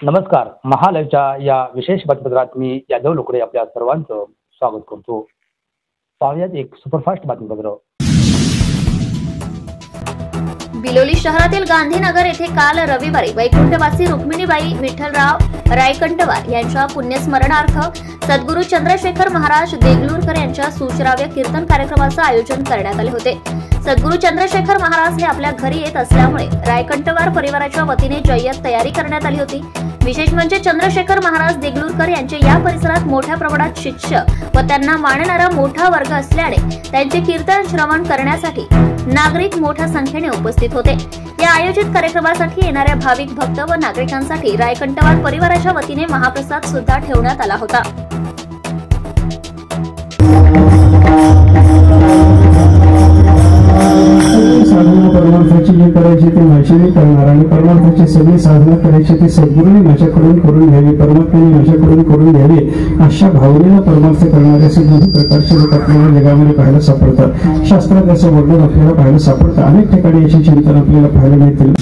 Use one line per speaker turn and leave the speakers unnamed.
नमस्कार. महालाईव्हच्या या विशेष बातमीपत्रात मी यादव लोकडे आपल्या सर्वांचं स्वागत करतो. पाहुयात एक सुपरफास्ट बातमीपत्र.
बिलोली शहरातील गांधीनगर येथे काल रविवारी वैकुंठवासी रुक्मिणीबाई विठ्ठलराव रायकंटवार यांच्या पुण्यस्मरणार्थ सद्गुरू चंद्रशेखर महाराज देगलूरकर यांच्या सुश्राव्य कीर्तन कार्यक्रमाचे आयोजन करण्यात आले होते. सद्गुरू चंद्रशेखर महाराज हे आपल्या घरी येत असल्यामुळे रायकंटवार परिवाराच्या वतीने जय्यत तयारी करण्यात आली होती. विशेष म्हणजे चंद्रशेखर महाराज देगलूरकर यांचे या परिसरात मोठ्या प्रमाणात शिष्य व त्यांना मानणारा मोठा वर्ग असल्याने त्यांचे कीर्तन श्रवण करण्यासाठी नागरिक मोठ्या संख्येने उपस्थित होते. या आयोजित कार्यक्रमासाठी येणाऱ्या भाविक भक्त व नागरिकांसाठी रायकंटवार परिवाराच्या वतीने महाप्रसाद सुद्धा ठेवण्यात आला होता.
साधना परमार्थाची जी करायची ती माझ्याने करणार आणि परमार्थाची सगळी साधना करायची ती सद्गुरूंनी माझ्याकडून करून घ्यावी, परमात्म्याने माझ्याकडून करून घ्यावी अशा भावनेला परमार्थ करणारे असे दोन्ही प्रकारचे लोक आपल्याला जगामध्ये पाहायला सापडतात. शास्त्रात याचं वर्णन आपल्याला पाहायला सापडतं. अनेक ठिकाणी याची चिंतन आपल्याला पाहायला मिळतील.